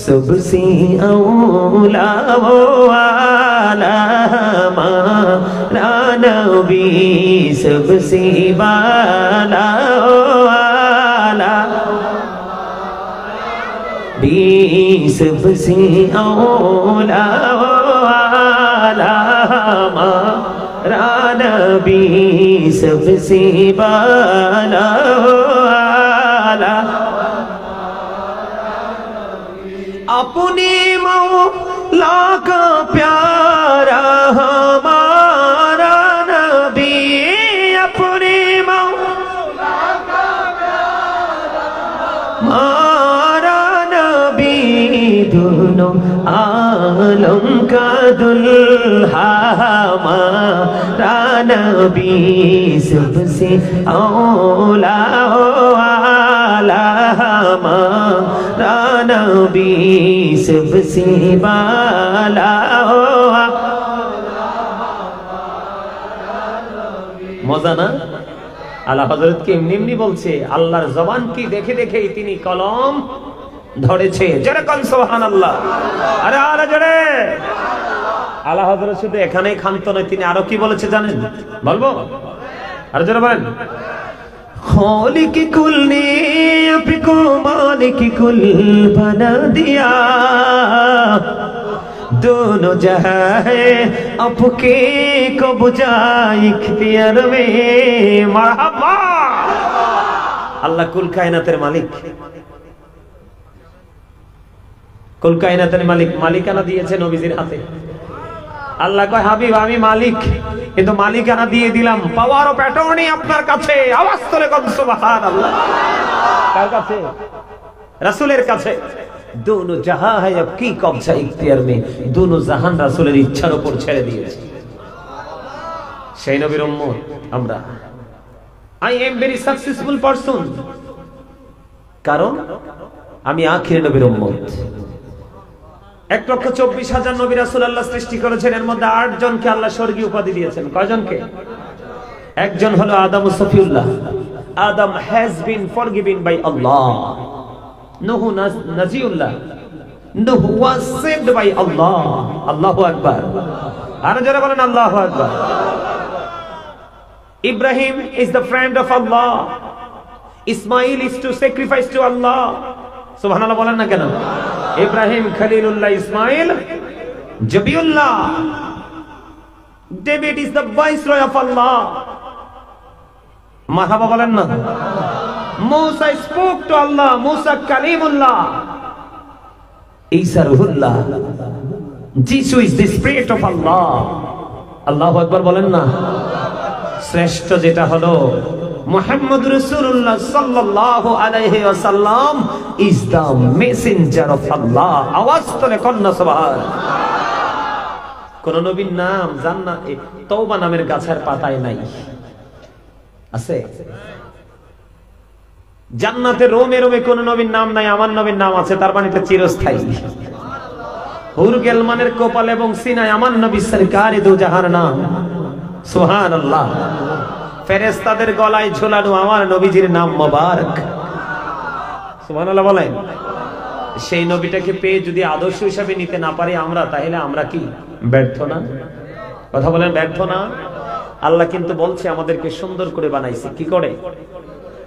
सबसे औला वो आला हमारा नबी सबसे वाला वो आला भी सबसे औला वो आला हमारा नबी सबसे वाला वो आला अपने मौला का प्यारा हमारा नबी अपने मौला का प्यारा हमारा नबी दोनों आलम का दुल्हा हमारा नबी सबसे औला आला हमारा नबी सबसे वाला मजा ना आला हजरत के एमনি एमনি বলছে আল্লাহর জবান কি দেখে দেখেই তিনি কলম ধরেছে যেরকম সুবহানাল্লাহ আরে আরে জোরে আলা হযরত শুধু এখানেই ক্ষান্ত নয় তিনি আরো কি বলেছে জানেন বলবো আরে জোরে বলেন खालिक कुल ने आपको मालिक कुल बना दिया दोनों जहां है आपके को बुझाए इख्तियार में मरहबा अल्लाह कुल कायनातेर मालिक कुल कायनातेर मालिक मालिकाना दिएছে নবীজির হাতে আল্লাহ কয় হাবিব আমি মালিক কিন্তু মালিকানা দিয়ে দিলাম পাওয়ার অফ অ্যাটর্নি আপনার কাছে আওয়াজ তোলে কোন সুবহানাল্লাহ কার কাছে রাসূলের কাছে दोनों जहां है अब की कब्जा इख्तियार में दोनों जहान রাসূলের ইচ্ছার উপর ছেড়ে দিয়েছে সেই নবীর উম্মত আমরা I am very successful person কারণ আমি আখির নবীর উম্মত 1,24,000 নবী রাসূল আল্লাহ সৃষ্টি করেছেন এর মধ্যে 8 জনকে আল্লাহ স্বর্গীয় উপাধি দিয়েছেন কয়জনকে একজন হলো Adam Safiullah Adam has been forgiven by Allah Nuh Najiullah Nuh was saved by Allah আল্লাহু আকবার আর যারা বলেন আল্লাহু আকবার Ibrahim is the friend of Allah Ismail is to sacrifice to Allah সুবহানাল্লাহ বলেন না কেন Ibrahim Khalilullah Ismail Zabiullah David is the viceroy of Allah মারহাবা বলেন না Musa spoke to Allah Musa Kalimullah Isa Ruhullah Jishu is the spirit of Allah আল্লাহু আকবার বলেন না শ্রেষ্ঠ যেটা হলো মুহাম্মদ রাসূলুল্লাহ সাল্লাল্লাহু আলাইহি ওয়াসাল্লাম ইজ দ্য মেসেঞ্জার অফ আল্লাহ আওয়াজ তোলে কন্না সুবহান কোন নবীর নাম জান্নাতে তওবা নামের গাছের পাতায় নাই আছে জান্নাতে রোমে রোমে কোন নবীর নাম নাই আমার নবীর নাম আছে তার মানে এটা চিরস্থায়ী হুর গেলমানের কপাল এবং সিনায় আমার নবী সরকারে দু জাহান নাম সুবহানাল্লাহ ফেরেশতাদের গলায় ঝোলানো আমার নবীজির নাম মোবারক সুবহানাল্লাহ বলেন সেই নবীটাকে পেয়ে যদি আদর্শ হিসেবে নিতে না পারি আমরা তাহলে আমরা কি ব্যর্থ না কথা বলেন ব্যর্থ না আল্লাহ কিন্তু বলছে আমাদেরকে সুন্দর করে বানাইছে কি করে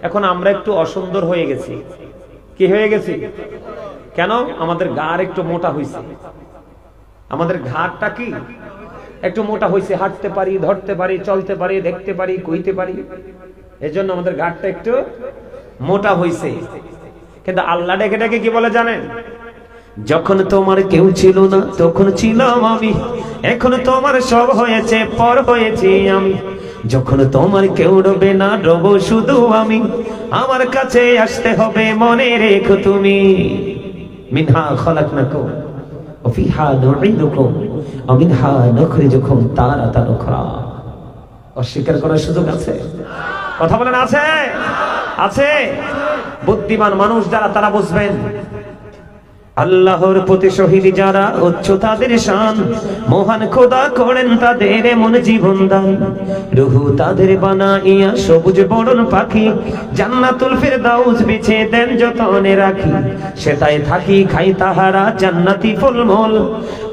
এখন আমরা একটু অসুন্দর হয়ে গেছি কি হয়ে গেছি কেন আমাদের ঘাড় একটু মোটা হইছে আমাদের ঘাড়টা কি একটু মোটা হইছে হাঁটতে পারি ধরতে পারি চলতে পারি দেখতে পারি কইতে পারি এজন্য আমাদের ঘাড়টা একটু মোটা হইছে কিন্তু আল্লাহ ডেকে ডেকে কি বলে জানেন যখন তোমার কেউ ছিল না তখন ছিলাম আমি এখন তোমার সব হয়েছে পর হয়েছি আমি যখন তোমার কেউ রবে না রব শুধু আমি আমার কাছে আসতে হবে মনে রেখো তুমি মিনহা খলাকনাকুম ওয়া ফিহা নুঈদুকুম ওয়া মিনহা নুখরিজুকুম তারাতান উখরা অস্বীকার করার সুযোগ আছে কথা বলেন আছে আছে বুদ্ধিমান মানুষ যারা তারা বুঝবেন আল্লাহর প্রতি শহীদ যারা উচ্চ তাদের শান, মহান খোদা করেন তাদের এমন জীবন দান। রুহু তাদের বানাইয়া সবুজ বরণ পাখি, জান্নাতুল ফেরদাউস বিছে দেন যতনে রাখি। সেটাই থাকি খাই তাহারা জান্নাতি ফলমূল,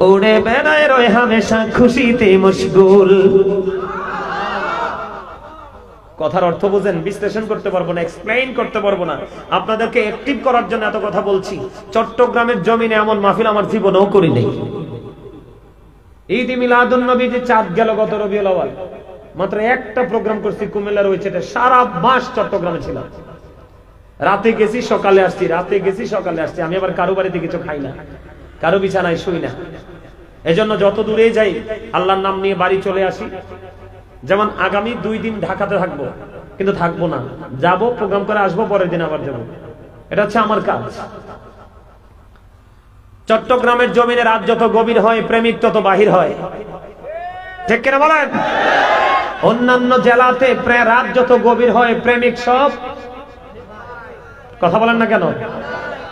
ওড়ে বেড়ায় রয় হামেশা খুশিতে মশগুল। কথার অর্থ বুঝেন? বিশ্লেষণ করতে পারবো না, এক্সপ্লেইন করতে পারবো না, আপনাদেরকে অ্যাক্টিভ করার জন্য এত কথা বলছি। চট্টগ্রামের জমিনে এমন মাহফিল আমার জীবনেও করি নাই। ঈদ মিলাদুন নবী যে চাঁদ গেল গত রবিউল আউয়াল, মাত্র একটা প্রোগ্রাম করছি কুমিল্লার ওই সেটা, সারা মাস চট্টগ্রামে ছিলাম। রাতে গেছি সকালে আসছি, রাতে গেছি সকালে আসছি। আমি আবার কারো বাড়িতে কিছু খাই না, কারো বিছানায় শুই না। এজন্য যত দূরে যাই আল্লাহর নাম নিয়ে বাড়ি চলে আসি। যেমন আগামী 2 দিন ঢাকাতে থাকবো, কিন্তু থাকবো না, যাব প্রোগ্রাম করে আসবো, পরের দিন আবার যাবো। এটা হচ্ছে আমার কাজ। চট্টগ্রামের জমিনে রাত যত গভীর হয় প্রেমিক তত বাহির হয়, ঠিক কিনা বলেন? অন্যান্য জেলাতে রাত যত গভীর হয় প্রেমিক সব, কথা বলেন না কেন?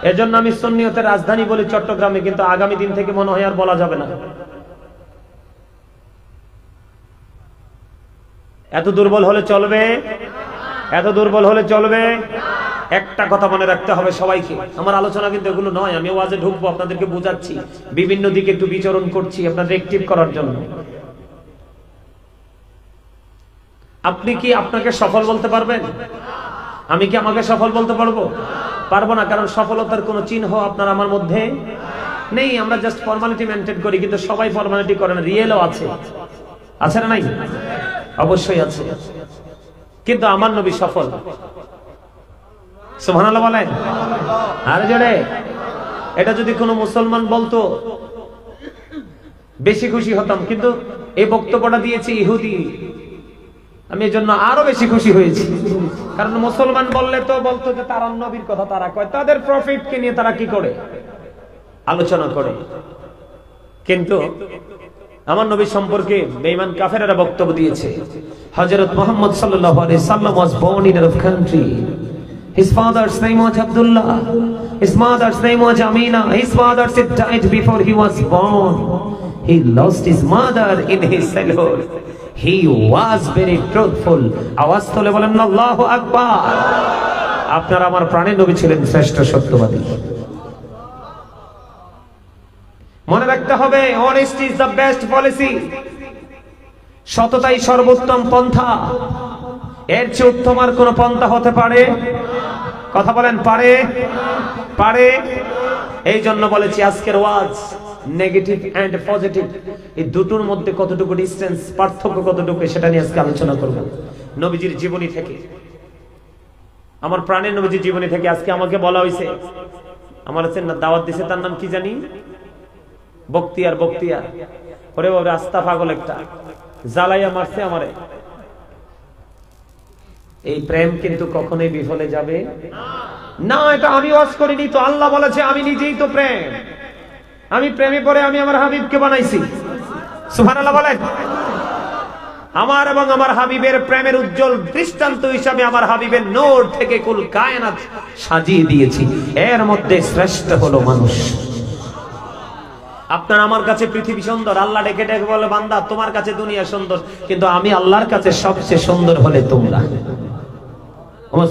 এজন্য আমি সুন্নিয়তের রাজধানী বলি চট্টগ্রামে, কিন্তু আগামী দিন থেকে মনে হয় আর বলা যাবে না। এত দুর্বল হলে চলবে? এত দুর্বল হলে চলবে? একটা কথা মনে রাখতে হবে সবাইকে। আমার আলোচনা কিন্তু এগুলো নয়, আমি ওয়াজে ঢুকবো, আপনাদেরকে বোঝাচ্ছি, বিভিন্ন দিকে একটু বিচরণ করছি আপনাদের অ্যাক্টিভ করার জন্য। আপনি কি আপনাকে সফল বলতে পারবেন? আমি কি আমাকে সফল বলতে পারবো? পারবো না, কারণ সফলতার কোনো চিহ্ন আপনার আমার মধ্যে নেই। আমরা জাস্ট ফর্মালিটি মেনটেন করি, কিন্তু সবাই ফর্মালিটি করে না, রিয়েলও আছে। আছে না নাই? অবশ্যই আছে। কিন্তু আমার নবী সফল। সুবহানাল্লাহ বলেন আর জোরে। এটা যদি কোনো মুসলমান বলতো বেশি খুশি হতাম, কিন্তু এই বক্তব্যটা দিয়েছে ইহুদি, আমি এজন্য আরো বেশি খুশি হয়েছি। কারণ মুসলমান বললে তো বলতো যে তারা নবীর কথা তারা কয়, তাদের প্রফিটকে নিয়ে তারা কি করে আলোচনা করে। কিন্তু আমার নবী সম্পর্কে বেঈমান কাফেররা বক্তব্য দিয়েছে। হযরত মুহাম্মদ সাল্লাল্লাহু আলাইহি সাল্লাম was born in a country. His father's name was Abdullah. His mother's name was Amina. His father died before he was born. He lost his mother in his childhood. He was very truthful. আওয়াজ তুলে বলেন আল্লাহু আকবার। আপনার আমার প্রাণের নবী ছিলেন শ্রেষ্ঠ সত্যবাদী। মনে রাখতে হবে, honesty is the best policy. সততাই সর্বোত্তম পন্থা। এর চেয়ে উত্তম আর কোন পন্থা হতে পারে? কথা বলেন, পারে? পারে। এই জন্য বলেছি আজকের ওয়াজ নেগেটিভ এন্ড পজিটিভ, এই দুটোর মধ্যে কতটুকু ডিসটেন্স, পার্থক্য কতটুকু, সেটা নিয়ে আজকে আলোচনা করব। নবীজির জীবনী থেকে, আমার প্রাণের নবীজির জীবনী থেকে আজকে আমাকে বলা হয়েছে, আমার দাওয়াত দিছে, তার নাম কি জানি, বক্তিয়ার। বক্তিয়ার ওরে বাবা, রাস্তা পাগল একটা, জ্বালাইয়া মারছে আমারে। এই প্রেম কিন্তু কখনোই বিফলে যাবে না। এটা আমি ওয়াজ করিনি তো, আল্লাহ বলেছে, আমি নিজেই তো প্রেম। আমি প্রেমে পড়ে আমি আমার হাবিবকে বানাইছি। সুবহানাল্লাহ বলেন। আমার এবং আমার হাবিবের প্রেমের উজ্জ্বল দৃষ্টান্ত হিসাবে আমার হাবিবের নূর থেকে কুল কায়নাত সাজিয়ে দিয়েছি। এর মধ্যে শ্রেষ্ঠ হলো মানুষ। আপনার আমার কাছে পৃথিবী সুন্দর, আল্লাহ ডেকে ডেকে বলে, বান্দা তোমার কাছে দুনিয়া সুন্দর, কিন্তু আমি আল্লাহর কাছে সবচেয়ে সুন্দর হলে তোমরা।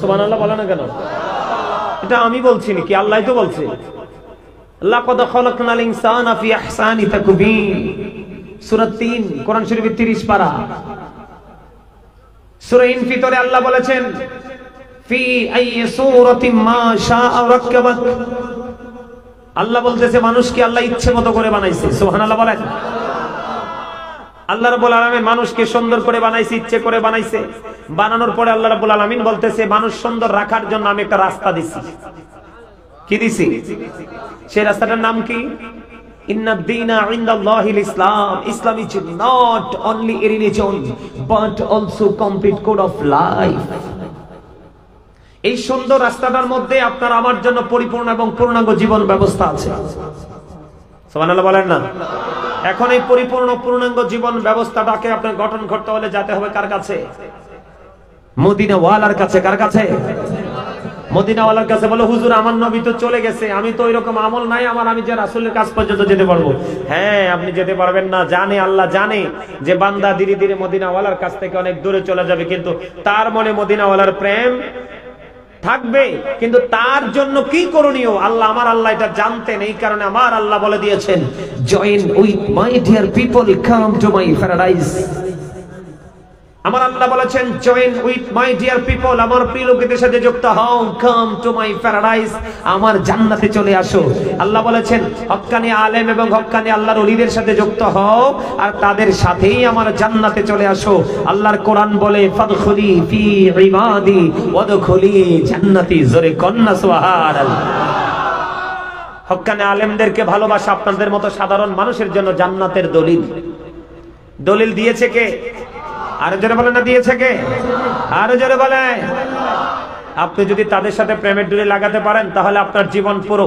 সুবহানাল্লাহ বলে না কেন? এটা আমি বলছি নাকি? আল্লাহই তো বলছে, লাকাদ খালাকনাল ইনসানা ফি আহসানি তাকবীর। সূরা 3 কোরআন শরীফের 30 পারা। সূরা ইনফিতরে আল্লাহ বলেছেন, ফি আইয়ি সূরাতিন মা শাআ রাক্কাবাক। আল্লাহ বলতেছে মানুষকে আল্লাহ ইচ্ছে মতো করে বানাইছে। সুবহানাল্লাহ বলেন। আল্লাহ রাব্বুল আলামিন মানুষকে সুন্দর করে বানাইছে, ইচ্ছে করে বানাইছে। বানানোর পরে আল্লাহ রাব্বুল আলামিন বলতেছে, মানুষ সুন্দর রাখার জন্য আমি একটা রাস্তা দিছি। কি দিছি? সেই রাস্তাটার নাম কি? ইন্নাদ দীনা ইনদাল্লাহিল ইসলাম। Islam is not only a religion but also complete code of life. এই সুন্দর রাস্তাটার মধ্যে আপনার আমার জন্য পরিপূর্ণ এবং পূর্ণাঙ্গ জীবন ব্যবস্থা আছে। সুবহানাল্লাহ বলেন না? এখন এই পরিপূর্ণ পূর্ণাঙ্গ জীবন ব্যবস্থাটাকে আপনার গঠন করতে হলে যেতে হবে কার কাছে? মদিনা ওয়ালার কাছে। কার কাছে? মদিনাওয়ালার কাছে বলে, হুজুর আমার নবী তো চলে গেছে, আমি তো ওইরকম আমল নাই আমার, আমি যে রাসূলের কাছ পর্যন্ত যেতে পারবো। হ্যাঁ, আপনি যেতে পারবেন না, জানে আল্লাহ জানে যে বান্দা ধীরে ধীরে মদিনাওয়ালার কাছ থেকে অনেক দূরে চলে যাবে, কিন্তু তার মনে মদিনাওয়ালার প্রেম থাকবে। কিন্তু তার জন্য কি করণীয় আল্লাহ, আমার আল্লাহ এটা জানতেন। এই কারণে আমার আল্লাহ বলে দিয়েছেন, join with my dear people, come to my paradise. আমার আল্লাহ বলেছেন, join with my dear people, আমার প্রিয় লোকেদের সাথে যুক্ত হও, কাম টু মাই প্যারাডাইস, আমার জান্নাতে চলে আসো। আল্লাহ বলেছেন, হক্কানি আলেম এবং হক্কানি আল্লাহর ওলিদের সাথে যুক্ত হও আর তাদের সাথেই আমার জান্নাতে চলে আসো। আল্লাহর কোরআন বলে, ফাদখুলি ফি ইবাদি ওয়াদখুলি জান্নাতি। জোরে কন্না সুবহানাল্লাহ। হক্কানি আলেমদেরকে ভালোবাসা আপনাদের মতো সাধারণ মানুষের জন্য জান্নাতের দলিল। দলিল দিয়েছে কে? আরো জোরে বলেন না, দিয়েছে কে? আরো জোরে বলেন। আপনি যদি তাদের সাথে প্রেমের ডুরি লাগাতে পারেন, তাহলে আপনার জীবন পুরো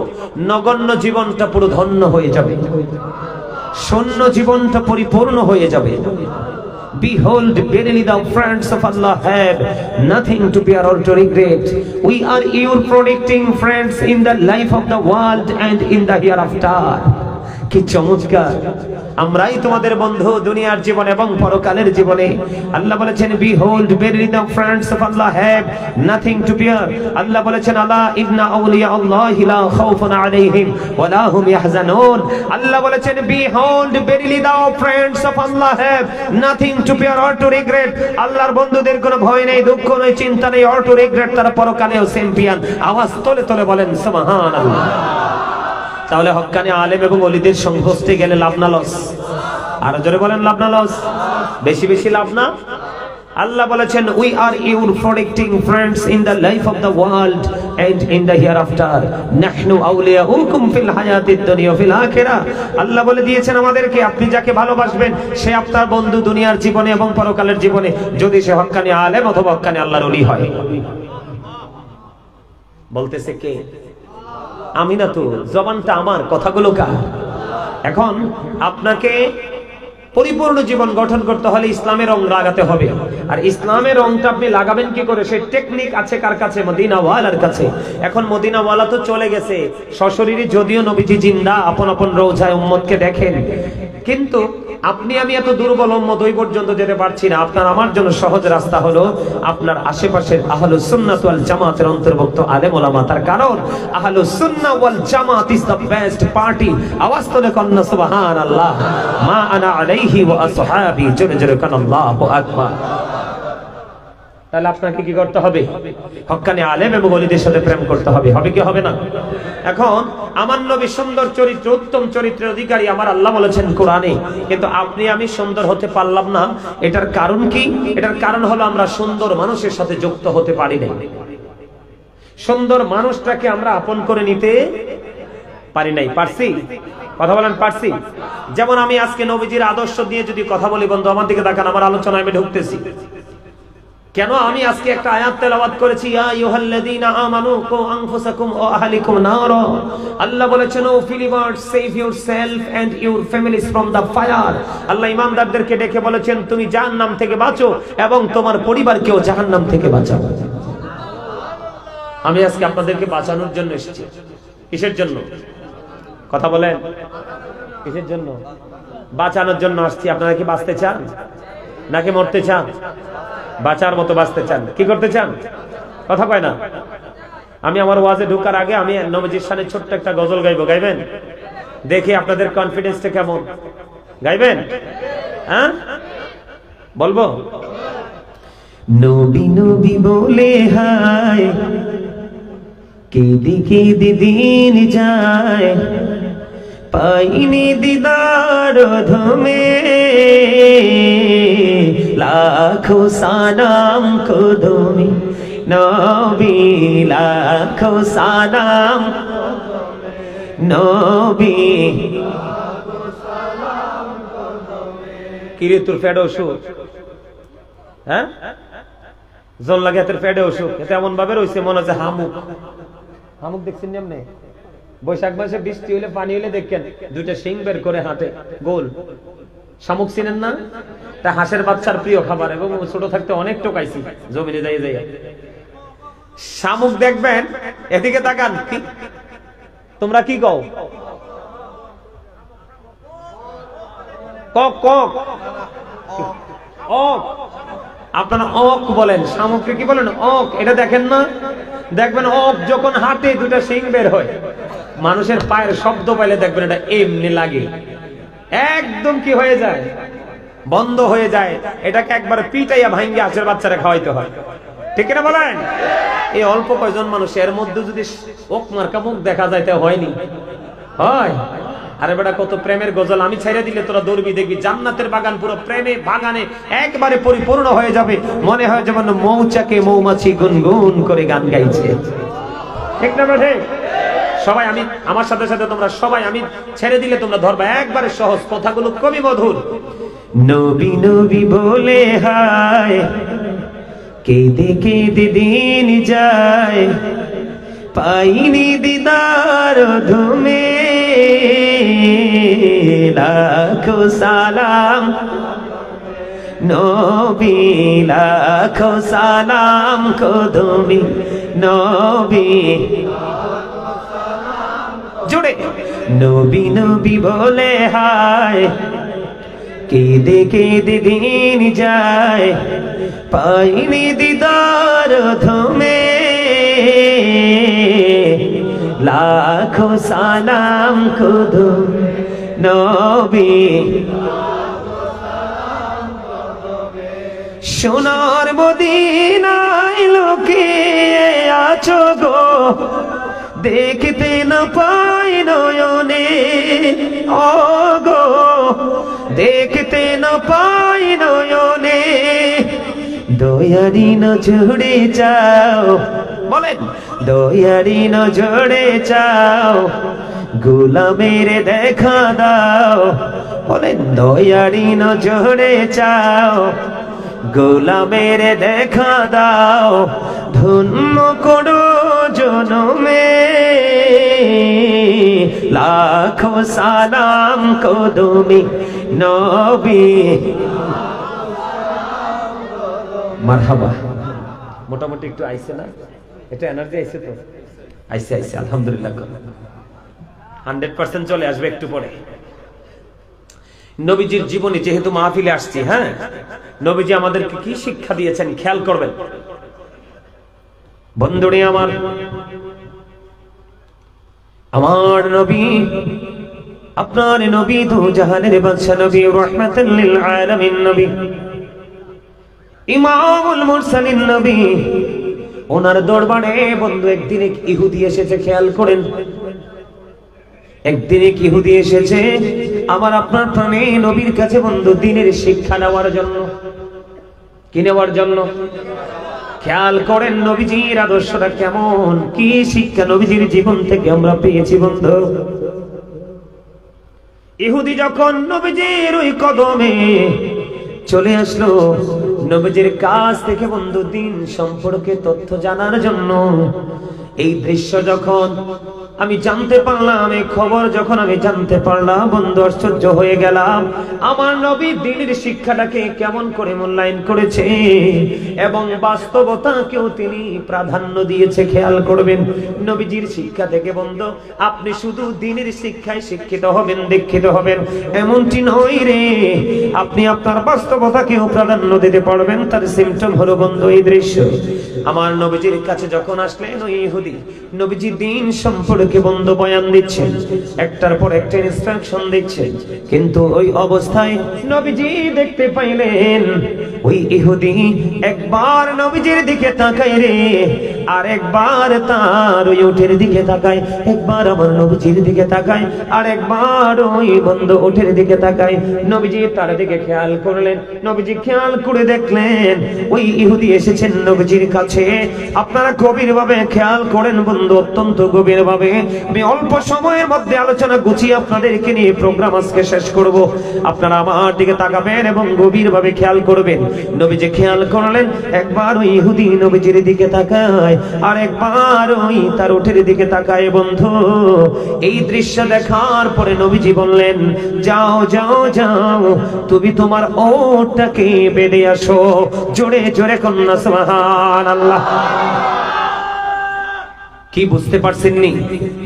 নগণ্য জীবনটা পুরো ধন্য হয়ে যাবে, শূন্য জীবনটা পরিপূর্ণ হয়ে যাবে। Behold, verily the friends of Allah have nothing to bear or to regret. We are your protecting friends in the life of the world and in the hereafter. কি চমৎকার, আমরাই তোমাদের বন্ধু দুনিয়ার জীবনে এবং পরকালের জীবনে। আল্লাহ বলেছেন, behold, verily the friends of Allah have nothing to bear. আল্লাহ বলেছেন, আলা ইন্না আউলিয়া আল্লাহি লা খাউফুন আলাইহিম ওয়া লা হুম ইয়াহজানুন। আল্লাহ বলেছেন, behold, verily the friends of Allah have nothing to bear or to regret. আল্লাহর বন্ধুদের কোনো ভয় নেই, দুঃখ নেই, চিন্তা নেই, or to regret, তারা পরকালেও চ্যাম্পিয়ন। আওয়াজ তোলে তোলে বলেন সুবহানাল্লাহ। তাহলে হক্কানি আলেম এবং ওলিদের সংঘর্ষে গেলে লাভ না লস? আরো জোরে বলেন, লাভ না লস? বেশি বেশি লাভ না? আল্লাহ বলেছেন, we are your protecting friends in the life of the world and in the hereafter. নাহনু আউলিয়াউকুম ফিল হায়াতিদ দুনিয়া ফিল আখিরাহ। আল্লাহ বলে দিয়েছেন আমাদেরকে, আপনি যাকে ভালোবাসবেন সে আপনার বন্ধু দুনিয়ার জীবনে এবং পরকালের জীবনে, যদি সে হক্কানি আলেম অথবা হক্কানি আল্লাহর ওলি হয়। বলতেছে কে? আমি না তো, জবানটা আমার, কথাগুলো কার? এখন আপনাকে পরিপূর্ণ জীবন গঠন করতে হলে ইসলামের রং লাগাতে হবে। আর ইসলামের রংটা আপনি লাগাবেন কি করে, সেই টেকনিক আছে কার কাছে? মদিনাওয়ালার কাছে। এখন মদিনাওয়ালা তো চলে গেছে সশরীরে, যদিও নবীজি জিন্দা, আপন আপন রওজায় উম্মতকে দেখেন, কিন্তু আপনি আমি এত দুর্বল উম্মত, ওই পর্যন্ত যেতে পারছি না। আপনার আমার জন্য সহজ রাস্তা হলো আপনার আশেপাশের আহলুস সুন্নাত ওয়াল জামাতের অন্তর্ভুক্ত আলেম ওলামা। তার কারণ আহলুস সুন্নাহ ওয়াল জামাত ইজ দ্য বেস্ট পার্টি। আওয়াজ তোলে কন্না সুবহানাল্লাহ। মা আনা আলাইহি ওয়া আসহাবি, জোরে জোরে কান আল্লাহু আকবার। তাহলে আপনাকে কি করতে হবে? হক্কানি আলেম এবং ওলিদের সাথে প্রেম করতে হবে। হবে কি হবে না? এখন আমার নবী সুন্দর চরিত্র, উত্তম চরিত্রের অধিকারী আমার আল্লাহ বলেছেন কোরআনে, কিন্তু আপনি আমি সুন্দর হতে পারলাম না। এটার কারণ কি? এটার কারণ হলো আমরা সুন্দর মানুষের সাথে যুক্ত হতে পারি না। সুন্দর মানুষটাকে আমরা আপন করে নিতে পারি নাই। পারছি? কথা বলেন, পারছি? যেমন আমি আজকে নবীজির আদর্শ দিয়ে যদি কথা বলি, বন্ধু আমার দিকে তাকান, আমার আলোচনায় আমি ঢুকতেছি কেন? আমি আজকে একটা আয়াত তেলাওয়াত করেছি, ইয়া আইয়ুহাল্লাযীনা আমানু কু আনফুসাকুম ওয়া আহলিকুম নারা। আল্লাহ বলেছেন, O believers, save yourself and your families from the fire. Allah ঈমানদারদেরকে ডেকে বলেছেন, তুমি জাহান্নাম থেকে বাঁচো এবং তোমার পরিবারকেও জাহান্নাম থেকে বাঁচাও। আমি আজকে আপনাদেরকে বাঁচানোর জন্য এসেছি। কিসের জন্য? কথা বলেন, কিসের জন্য? বাঁচানোর জন্য আসছি। আপনারা কি বাঁচতে চান নাকি মরতে চান? বাঁচার মতো বাঁচতে চান। কি করতে চান? কথা কয় না। আমি আমার ওয়াজে ঢোকার আগে আমি নবীজির শানে ছোট্ট একটা গজল গাইবো, গাইবেন? দেখি আপনাদের কনফিডেন্সটা কেমন। গাইবেন? হ্যাঁ, বলবো। নবী নবী বলে হায়, কেঁদে কেঁদে দিন যায়, পাইনি দিদার ধমে, লাখো সালাম কদমে নবী, লাখো সালাম নবী। কিরে তোর ফেডে অসুখ? হ্যাঁ, জল লাগে তোর ফেডে অসুখ। এটা এমন ভাবে রয়েছে মনে হচ্ছে হামুক। হামুক দেখছেন এমনি? বৈশাখ মাসে বৃষ্টি হইলে, পানি হইলে দেখেন দুইটা শিং বের করে হাঁটে গোল। শামুক চিনেন না? তা হাঁসের বাচ্চার প্রিয় খাবার, এবং ছোট থাকতে অনেক টোকাইছি জমিনে যাই যাই। শামুক দেখবেন, এদিকে তাকান, তোমরা কি কও? কক কক ওক, আপনারা ওক বলেন, শামুককে কি বলেন? ওক। এটা দেখেন না? দেখবেন ওক যখন হাঁটে দুটা শিং বের হয়, মানুষের পায়ের শব্দ পাইলে দেখবেন এটা এমনি লাগে, একদম কি হয়ে যায়, বন্ধ হয়ে যায়। এটাকে একবার পিটাইয়া ভাঙ্গি আছের বাচ্চারা খাওয়াইতে হয়, ঠিক না বলেন? এই অল্প কয়জন মানুষ, এর মধ্যে যদি ওক মার্কা মুখ দেখা যায় তা হয়নি হয়। আরে বেটা, কত প্রেমের গজল আমি ছেড়ে দিলে তোরা দৌড়বি, দেখবি জান্নাতের বাগান পুরো প্রেমে বাগানে একবারে পরিপূর্ণ হয়ে যাবে। মনে হয় যেমন মৌচাকে মৌমাছি গুনগুন করে গান গাইছে, ঠিক না বেটা? সবাই আমি আমার সাথে সাথে তোমরা সবাই, আমি ছেড়ে দিলে তোমরা ধরবা, একবারে সহজ, কথাগুলো কবি মধুর। নবী নবী বলে হায়, কেঁদে কেঁদে দিন যায়, পাইনি দিদার ধুমে, লাখো সালাম নবী, লাখো সালাম কদমি নবী, জুড়ে নবী নবী বলে হায়, কেঁদে কেঁদে দিন যায়, পাইনি দিদার ধুমে, লাখো সালাম খুদু নবী। সোনার মদিনায় লোকে আছো গো, দেখতে না পাই নয়নে, ও গো দেখতে না পাই নয়নে, দয়ারি নজরে যাও, বলেন দয়ারি নজরে যাও, গোলামের দেখা দাও, বলেন দয়ারি নজরে যাও, গোলামের দেখা দাও, ধন্য করো জনমে, লাখো সালাম কদমি নবী। মারহাবা। মোটামুটি একটু আইছে না? এটা এনার্জি আইছে তো? আইছে আইছে, আলহামদুলিল্লাহ। 100% চলে আসবে একটু পরে। নবীজির জীবনী যেহেতু মাহফিলে আসছি, হ্যাঁ, নবীজি আমাদেরকে কি শিক্ষা দিয়েছেন খেয়াল করবেন। বন্ধুরে আমার, আমার নবী, আপনার নবী দু জাহানের বাদশা নবী, রাহমাতাল লিল আলামিন নবী, ইমামুল মুরসালিন নবী, ওনার দরবারে বন্ধু একদিন এক ইহুদি এসেছে, খেয়াল করেন। একদিন এক ইহুদি এসেছে আমার আপনার প্রাণে নবীর কাছে বন্ধু দ্বীনের শিক্ষা নেওয়ার জন্য। কি নেওয়ার জন্য? খেয়াল করেন নবীজির আদর্শটা কেমন, কি শিক্ষা নবীজির জীবন থেকে আমরা পেয়েছি বন্ধু। ইহুদি যখন নবীজির ওই কদমে চলে আসলো, নবীজির কাছ থেকে বন্ধু দ্বীন সম্পর্কে তথ্য জানার জন্য। এই দৃশ্য যখন আমি জানতে পারলাম, এই খবর যখন আমি জানতে পারলাম বন্ধু, আশ্চর্য হয়ে গেলাম। আমার নবী দ্বীনের শিক্ষাটাকে কেমন করে মূল্যায়ন করেছে এবং বাস্তবতাকেও তিনি প্রাধান্য দিয়েছে। খেয়াল করবেন, নবীজির শিক্ষা থেকে বন্ধু আপনি শুধু দ্বীনের শিক্ষায় শিক্ষিত হবেন, দীক্ষিত হবেন এমনটি নয় রে, আপনি আপনার বাস্তবতাকেও প্রাধান্য দিতে পারবেন। তার সিমটম হলো বন্ধু এই দৃশ্য। আমার নবীজির কাছে যখন আসলেন ওই ইহুদি, নবীজি দ্বীন সম্পর্কে বন্ধু বয়ান দিচ্ছেন, একটার পর একটা ইনস্ট্রাকশন দিচ্ছেন, কিন্তু ওই অবস্থায় নবীজি দেখতে পাইলেন ওই ইহুদি একবার নবীজির দিকে তাকায় রে, আর একবার তার ওই উটের দিকে তাকায়, একবার আমার নবীজির দিকে তাকায়, আর একবার ওই বন্ধু উটের দিকে তাকায়। নবীজি তার দিকে খেয়াল করলেন, নবীজি খেয়াল করে দেখলেন ওই ইহুদি এসেছেন নবীজির কাছে। আপনারা গভীর ভাবে খেয়াল করেন বন্ধু, অত্যন্ত গভীর ভাবে। আমি অল্প সময়ের মধ্যে আলোচনা গুছিয়ে আপনাদেরকে নিয়ে প্রোগ্রাম আজকে শেষ করব। আপনারা আমার দিকে তাকাবেন এবং গভীর ভাবে খেয়াল করবেন। নবীজি খেয়াল করলেন, একবার ওই ইহুদি নবীজির দিকে তাকায়, আর একবার ওই তার উটের দিকে তাকায় বন্ধু। এই দৃশ্য দেখার পরে নবীজি বললেন, যাও যাও যাও, তুমি তোমার ওটটাকে বেঁধে আসো। জোরে জোরে কন্যা সুবহানাল্লাহ। কি বুঝতে পারছেননি?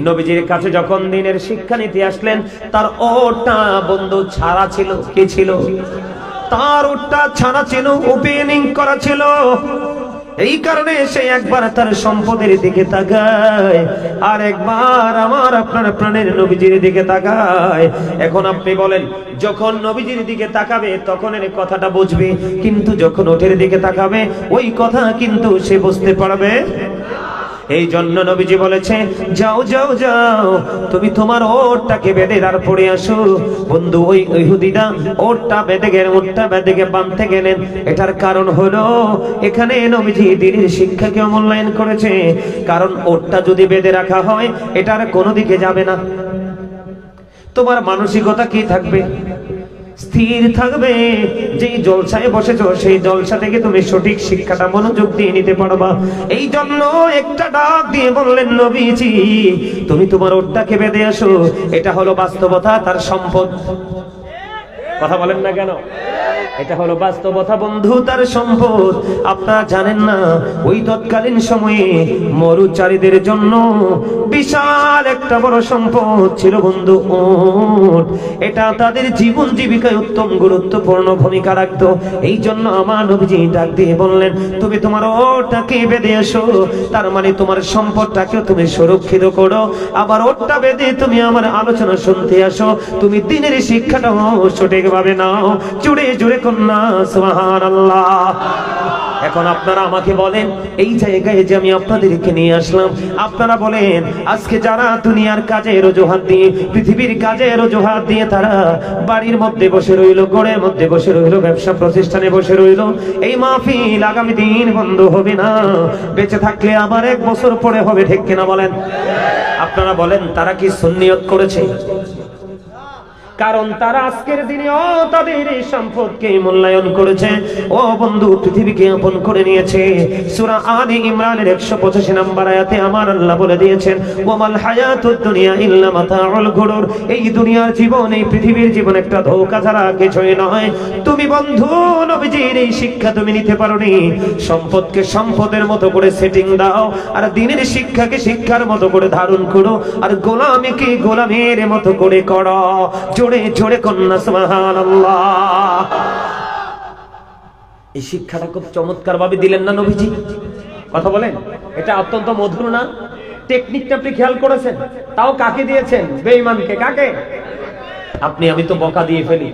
নবীজির কাছে যখন দিনের শিক্ষা নিতে আসলেন, তার ওটা বন্ধু ছাড়া ছিল। কি ছিল? তার ওটা ছাড়া ছিল, ওপেনিং করা ছিল। এই কারণে সে একবার তার সম্পদের দিকে তাকায়, আর একবার আমার আপনার প্রাণের নবীজির দিকে তাকায়। এখন আপনি বলেন, যখন নবীজির দিকে তাকাবে তখন এর কথাটা বুঝবে, কিন্তু যখন ওঠের দিকে তাকাবে ওই কথা কিন্তু সে বুঝতে পারবে। এই জন্য নবীজি বলেছে, যাও যাও যাও, তুমি তোমার ওটটাকে বেঁধে তারপরে আসো। বন্ধু, ওই ইহুদিরা ওটটা বেঁধে গেলেন, ওটটা বেঁধে বাঁধতে গেলেন। এটার কারণ হলো এখানে নবীজি দ্বীনের শিক্ষাকে মূল্যায়ন করেছে। কারণ ওটটা যদি বেঁধে রাখা হয় এটার কোনো দিকে যাবে না। তোমার মানসিকতা কি থাকবে? স্থির থাকবে। যেই জলসায় বসেছো সেই জলসা থেকে তুমি সঠিক শিক্ষাটা মনোযোগ দিয়ে নিতে পারবা। এই জন্য একটা ডাক দিয়ে বললেন নবীজি, তুমি তোমার ওটটাকে বেঁধে আসো। এটা হলো বাস্তবতা, তার সম্পদ। কথা বলেন না কেন? এটা হলো বাস্তবতা বন্ধু, তার সম্পদ। আপনারা জানেন না, ওই তৎকালীন সময়ে মরুচারীদের জন্য বিশাল একটা বড় সম্পদ ছিল বন্ধু, উট। এটা তাদের জীবন জীবিকায় উত্তম গুরুত্বপূর্ণ ভূমিকা রাখতো। এই জন্য আমার নবীজি ডাক দিয়ে বললেন, তুমি তোমার ওটটাকে বেঁধে আসো। তার মানে তোমার সম্পদটাকে তুমি সুরক্ষিত করো, আবার ওটটা বেঁধে তুমি আমার আলোচনা শুনতে আসো। তুমি দ্বীনের শিক্ষাটাও সঠিকভাবে নাও। জুড়ে জুড়ে কন্যা সুবহানাল্লাহ। এখন আপনারা আমাকে বলেন, এই জায়গায় যে আমি আপনাদেরকে নিয়ে আসলাম, আপনারা বলেন আজকে যারা দুনিয়ার কাজের অজুহাত দিয়ে, পৃথিবীর কাজের অজুহাত দিয়ে তারা বাড়ির মধ্যে বসে রইল, ঘরের মধ্যে বসে রইল, ব্যবসা প্রতিষ্ঠানে বসে রইল, এই মাহফিল আগামী দিন বন্ধ হবে না। বেঁচে থাকলে আবার 1 বছর পরে হবে, ঠিক কিনা বলেন? আপনারা বলেন, তারা কি সুন্নিয়ত করেছে? কারণ তারা আজকের দিনেও তাদের এই সম্পদকে মূল্যায়ন করেছে। ও বন্ধু, পৃথিবীকে আপন করে নিয়েছে। সূরা আলে ইমরানের 185 নম্বর আয়াতে আমার আল্লাহ বলে দিয়েছেন, ওয়ামাল হায়াতুদ দুনিয়া ইল্লা মাতাউল গুরুর। এই দুনিয়ার জীবন, এই পৃথিবীর জীবন একটা ধোঁকা ছাড়া কিছুই নয়। তুমি বন্ধু নবীজির এই শিক্ষা তুমি নিতে পারোনি। সম্পদকে সম্পদের মতো করে সেটিং দাও, আর দ্বীনের শিক্ষাকে শিক্ষার মতো করে ধারণ করো, আর গোলামীকে গোলামের মতো করে করো। জোরে জোরে কন্যা সুবহানাল্লাহ। এই শিক্ষাটা খুব চমৎকার ভাবে দিলেন না নবীজি? কথা বলেন, এটা অত্যন্ত মধুর না? টেকনিকটা আপনি খেয়াল করেছেন? তাও কাকে দিয়েছেন? বেঈমানকে। কাকে? আপনি আমি তো বকা দিয়ে ফেলি।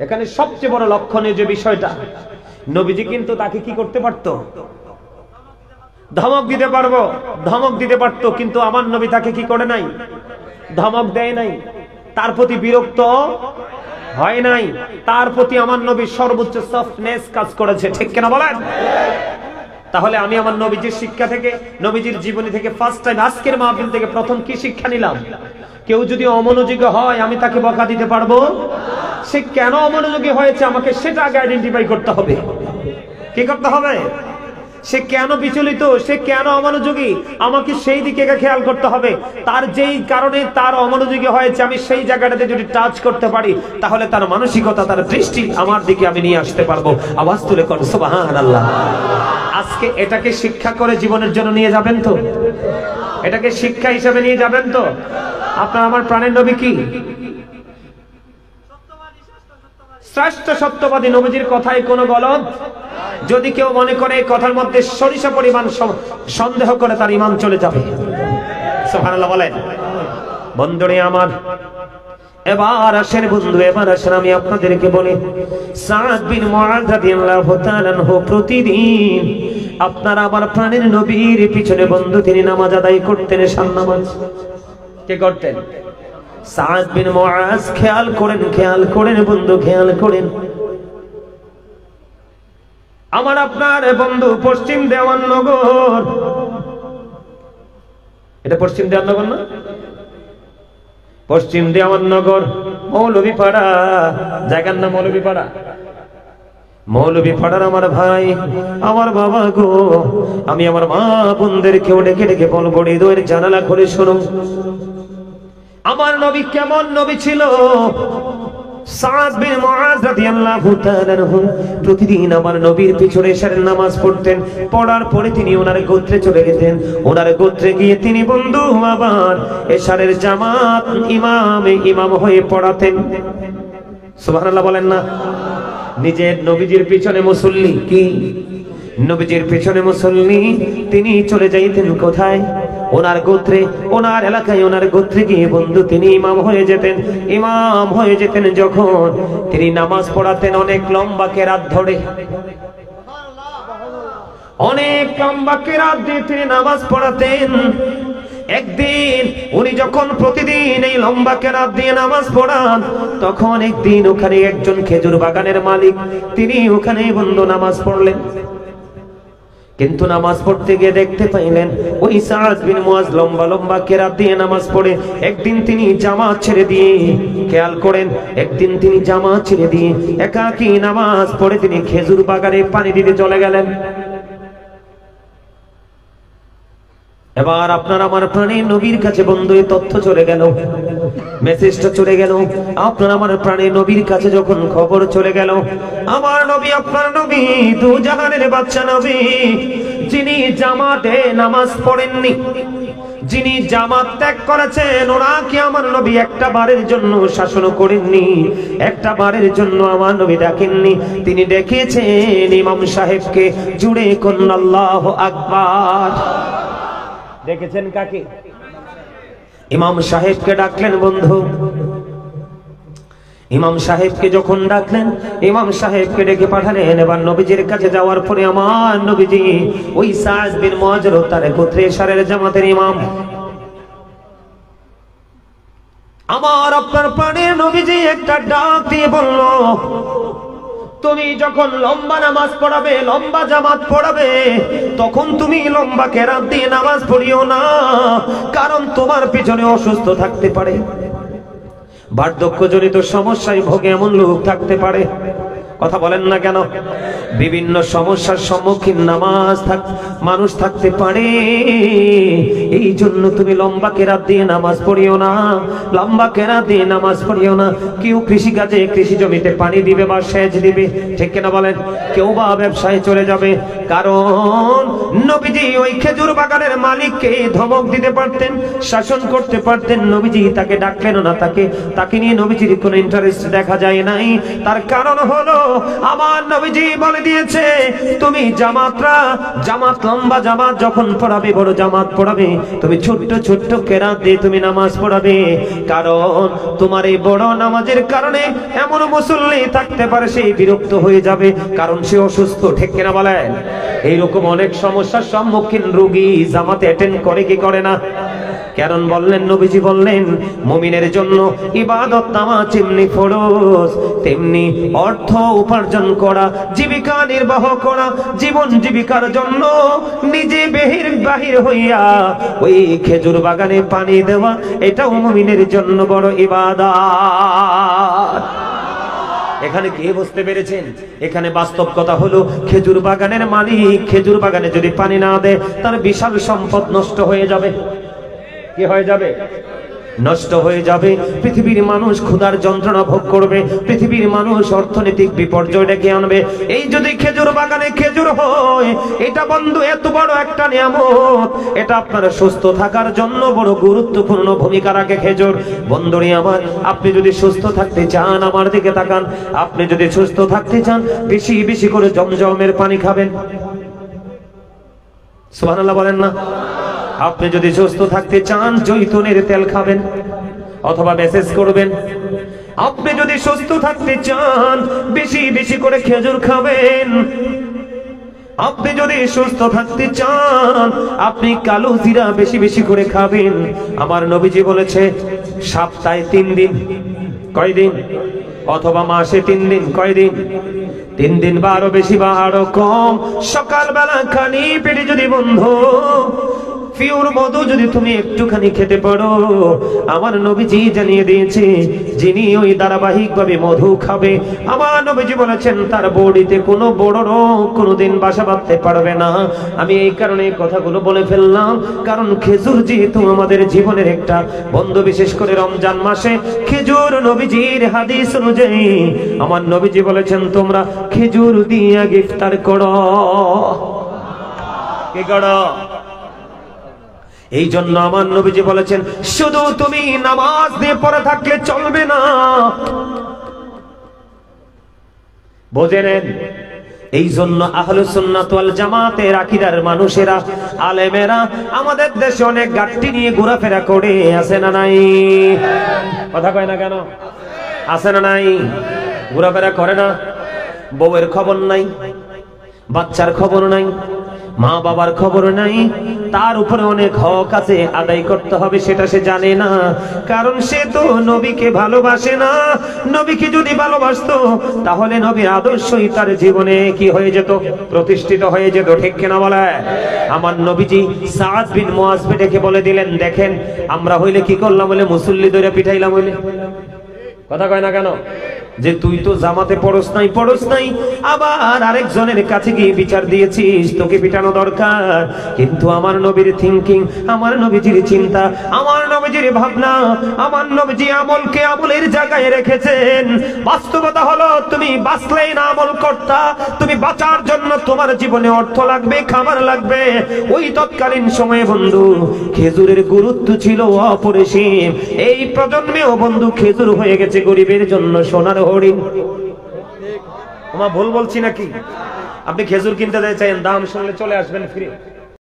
এখানে সবচেয়ে বড় লক্ষণীয় যে বিষয়টা, নবীজি কিন্তু তাকে কি করতে পারতো? ধমক দিতে পারবো, ধমক দিতে পারতো, কিন্তু আমার নবী তাকে কি করে নাই? ধমক দেয় নাই, তার প্রতি বিরক্ত হয় নাই। তার প্রতি আমার নবী সর্বোচ্চ সফটনেস কাজ করেছে, ঠিক কিনা বলেন? তাহলে আমি আমার নবীজির শিক্ষা থেকে, নবীজির জীবনী থেকে ফার্স্ট টাইম আজকের মাহফিল থেকে প্রথম কি শিক্ষা নিলাম? কেউ যদি অমনোযোগী হয় আমি তাকে বকা দিতে পারবো? সে কেন অমনোযোগী হয়েছে আমাকে সেটা আগে আইডেন্টিফাই করতে হবে। কি করতে হবে? সে কেন বিচলিত, সে কেন অমনোযোগী, আমাকে সেই দিকে খেয়াল করতে হবে। তার যেই কারণে তার অমনোযোগী হয়েছে, আমি সেই জায়গাটাতে যদি টাচ করতে পারি, তাহলে তার মানসিকতা, তার দৃষ্টি আমার দিকে আমি নিয়ে আসতে পারবো। আওয়াজ তুলে কোন সুবহানাল্লাহ। আজকে এটাকে শিক্ষা করে জীবনের জন্য নিয়ে যাবেন তো? এটাকে শিক্ষা হিসেবে নিয়ে যাবেন তো? আপনার আমার প্রাণের নবী কি? শ্রেষ্ঠ সত্যবাদী। নবীজির কথায় কোনো গলত। যদি কেউ মনে করে এই কথার মধ্যে সরিষা পরিমাণ সন্দেহ করে, তার ঈমান চলে যাবে। সুবহানাল্লাহ বলেন। বন্ধুরে আমার, এবার আসেন বন্ধু, এবার আসেন আমি আপনাদেরকে বলি, সাদ বিন মুআয রাদিয়াল্লাহু তাআলা আনহু প্রতিদিন আপনার আমার প্রাণের নবীর পিছনে বন্ধু তিনি নামাজ আদায় করতেন, শান নামাজ। কে করতেন? সাদ বিন মুআয। খেয়াল করেন, খেয়াল করেন বন্ধু, খেয়াল করেন। আমার আপনার বন্ধু পশ্চিম দেওয়াননগর, এটা পশ্চিম দেওয়াননগর না? পশ্চিম দেওয়াননগর মৌলভীপাড়া, জায়গার নাম মৌলভীপাড়া। মৌলভীপাড়ার আমার ভাই, আমার বাবা গো, আমি আমার মা বোনদেরকেও ডেকে ডেকে বলবো, হৃদয়ের জানালা খুলে শোনো, আমার নবী কেমন নবী ছিল। সাদ বিন মুআজ রাদিয়াল্লাহু তাআলা আনহু প্রতিদিন আমার নবীর পিছনে এশারের নামাজ পড়তেন। পড়ার পরে তিনি ওনার গোত্রে চলে যেতেন। ওনার গোত্রে গিয়ে তিনি বন্ধু আবার এশারের জামাত ইমাম হয়ে পড়াতেন। সুবহানাল্লাহ বলেন না। নিজের নবীজির পিছনে মুসল্লি, কি নবীজির পিছনে মুসল্লি, তিনি চলে যাইতেন কোথায়? ওনার গোত্রে, ওনার এলাকায়, ওনার গোত্রে গিয়ে বন্ধু তিনি ইমাম হয়ে যেতেন। ইমাম হয়ে যেতেন যখন তিনি নামাজ পড়াতেন অনেক লম্বা কেরাত ধরে, অনেক লম্বা কেরাত দিয়ে তিনি নামাজ পড়াতেন। একদিন উনি যখন প্রতিদিন এই লম্বা কেরাত দিয়ে নামাজ পড়ান, তখন একদিন ওখানে একজন খেজুর বাগানের মালিক, তিনি ওখানে বন্ধু নামাজ পড়লেন। কিন্তু নামাজ পড়তে গিয়ে দেখতে পাইলেন ওই সাদ বিন মুআজ লম্বা লম্বা কেরাত দিয়ে নামাজ পড়ে। একদিন তিনি জামাত ছেড়ে দিয়ে, খেয়াল করেন, একদিন তিনি জামাত ছেড়ে দিয়ে একাকী নামাজ পড়ে তিনি খেজুর বাগানে পানি দিতে চলে গেলেন। এবার আপনার আমার প্রাণের নবীর কাছে বন্ধু এই তথ্য চলে গেল, মেসেজটা চলে গেল। আপনার আমার প্রাণের নবীর কাছে যখন খবর চলে গেল, আমার নবী, আপনার নবী, দু জাহানের বাদশা নবী, যিনি জামাতে নামাজ পড়েননি, যিনি জামাত ত্যাগ করেছেন, ওনাকে আমার নবী একটা বারের জন্য শাসন করেননি, একটা বারের জন্য আমার নবী ডাকেননি। তিনি ডেকেছেন ইমাম সাহেবকে। জুড়ে কোন আল্লাহু আকবার। দেখেছেন কাকে? ইমাম সাহেবকে ডাকলেন বন্ধু। ইমাম সাহেবকে যখন ডাকলেন, ইমাম সাহেবকে ডেকে পাঠালেন। এবার নবীজির কাছে যাওয়ার পরে আমার নবীজি ওই সাদ বিন মুআজ তার গোত্রে এশারের জামাতের ইমাম। আমার আপনার প্রাণের নবীজি একটা ডাক দিয়ে বলল, তুমি যখন লম্বা নামাজ পড়াবে, লম্বা জামাত পড়াবে, তখন তুমি লম্বা কেরাত দিয়ে নামাজ পড়িও না, কারণ তোমার পিছনে অসুস্থ থাকতে পারে, বার্ধক্যজনিত সমস্যায় ভোগে এমন লোক থাকতে পারে। কথা বলেন না কেন? বিভিন্ন সমস্যার সম্মুখীন মানুষ থাকতে পারে। এই জন্য তুমি লম্বা কেরাত দিয়ে নামাজ পড়িও না, লম্বা কেরাত দিয়ে নামাজ পড়িও না। কেউ কৃষিকাজে, কৃষি জমিতে পানি দিবে বা সেচ দিবে, ঠিক কিনা বলেন? কেউ বা ব্যবসায় চলে যাবে। কারণ নবীজি ওই খেজুর বাগানের মালিককে ধমক দিতে পারতেন, শাসন করতে পারতেন। নবীজি তাকে ডাকলেন না, তাকে নিয়ে নবীজির কোনো ইন্টারেস্ট দেখা যায় নাই। তার কারণ হলো আমার নবীজি বলে দিয়েছে, তুমি জামাত লম্বা জামাত যখন পড়াবে, বড় জামাত পড়াবে, তুমি ছোট্ট ছোট্ট কেরাত দিয়ে তুমি নামাজ পড়াবে। কারণ তোমার এই বড় নামাজের কারণে এমন মুসল্লি থাকতে পারে সেই বিরক্ত হয়ে যাবে, কারণ সে অসুস্থ, ঠিক কিনা বলেন? এইরকম অনেক সমস্যার সম্মুখীন রোগী জামাতে অ্যাটেন্ড করে কি করে না? কারণ বললেন, নবীজি বললেন, মুমিনের জন্য ইবাদত নামাজ যেমনি ফরজ, তেমনি অর্থ উপার্জন করা, জীবিকা নির্বাহ করা, জীবন জীবিকার জন্য নিজে বাহির হইয়া ওই খেজুর বাগানে পানি দেওয়া, এটাও মুমিনের জন্য বড় ইবাদত। এখানে কে বুঝতে পেরেছেন? এখানে বাস্তব কথা হলো, খেজুর বাগানের মালিক খেজুর বাগানে যদি পানি না দেয়, তার বিশাল সম্পদ নষ্ট হয়ে যাবে। কি হয়ে যাবে? নষ্ট হয়ে যাবে। পৃথিবীর মানুষ ক্ষুধার যন্ত্রণা ভোগ করবে, পৃথিবীর মানুষ অর্থনৈতিক বিপর্যয় ডেকে আনবে। এই যদি খেজুর বাগানে খেজুর হয়, এটা বন্ধু এত বড় একটা নিয়ামত, এটা আপনার সুস্থ থাকার জন্য বড় গুরুত্বপূর্ণ ভূমিকা রাখে খেজুর। বন্ধুরে আমার, আপনি যদি সুস্থ থাকতে চান, আমার দিকে তাকান, আপনি যদি সুস্থ থাকতে চান, বেশি বেশি করে জমজমের পানি খাবেন। সুবহানাল্লাহ বলেন না? আপনি যদি সুস্থ থাকতে চান, জৈতুনের তেল খাবেন অথবা মেসেজ করবেন। আপনি যদি সুস্থ থাকতে চান, বেশি বেশি করে খেজুর খাবেন। আপনি যদি সুস্থ থাকতে চান, আপনি কালো জিরা বেশি বেশি করে খাবেন। আমার নবীজি বলেছে, সপ্তাহে 3 দিন, কয়দিন? অথবা মাসে 3 দিন, কয়দিন? 3 দিন বা আরো বেশি বা আরো কম, সকালবেলা খালি পেটে যদি বন্ধু পিওর মধু যদি তুমি একটুখানি খেতে পারো, আমার নবীজি জানিয়ে দিয়েছে যিনি ওই ধারাবাহিকভাবে মধু খাবে, আমার নবীজি বলেছেন তার বডিতে কোনো বড় রোগ কোনোদিন বাসা বাঁধতে পারবে না। আমি এই কারণে এই কথাগুলো বলে ফেললাম, কারণ খেজুর যেহেতু আমাদের জীবনের একটা বন্ধু, বিশেষ করে রমজান মাসে খেজুর নবীজির হাদিস অনুযায়ী আমার নবীজি বলেছেন তোমরা খেজুর দিয়ে ইফতার করো। কি করো? এই জন্য আমার নবীজি বলেছেন শুধু তুমি নামাজ দিয়ে পড়ে থাকলে চলবে না। বুঝে নেন, এই জন্য আহলুস সুন্নাত ওয়াল জামাতের আকীদার মানুষেরা, আলেমেরা আমাদের দেশে অনেক গাট্টি নিয়ে ঘোরাফেরা করে, আছে না নাই? কথা কয় না কেন? আছে না নাই? ঘোরাফেরা করে না? বউয়ের খবর নাই, বাচ্চার খবর নাই, মা বাবার খবর নাই, তার উপরে অনেক হক আছে আদায় করতে হবে, সেটা সে জানে না। কারণ সে তো নবীকে ভালোবাসে না। নবীকে যদি ভালোবাসতো তাহলে নবীর আদর্শই তার জীবনে কি হয়ে যেত? প্রতিষ্ঠিত হয়ে যেত। ঠিক কিনা বলে? আমার নবীজি সাদ বিন মুআজকে ডেকে বলে দিলেন, দেখেন আমরা হইলে কি করলাম, বলে মুসল্লি ধরে পিঠাইলাম হইলে। কথা কয় না কেন? যে তুই তো জামাতে পড়স নাই, আবার আরেকজনের কাছে গিয়ে বিচার দিয়েছিস, তোকে পিটানো দরকার। কিন্তু আমার নবীর থিঙ্কিং, আমার নবীজির চিন্তা, আমার নবীজির ভাবনা, আমার নবীজি আমলকে আমলের জায়গায় রেখেছেন। বাস্তবতা হলো তুমি বাঁচলেই না আমল করতা, তুমি বাঁচার জন্য তোমার জীবনে অর্থ লাগবে, খাবার লাগবে। ওই তৎকালীন সময়ে বন্ধু খেজুরের গুরুত্ব ছিল অপরিসীম। এই প্রজন্মেও বন্ধু খেজুর হয়ে গেছে গরিবের জন্য সোনার হরিণ। ভুল বলছি নাকি? আপনি খেজুর কিনতে চাইছেন, দাম শুনলে চলে আসবেন ফিরে।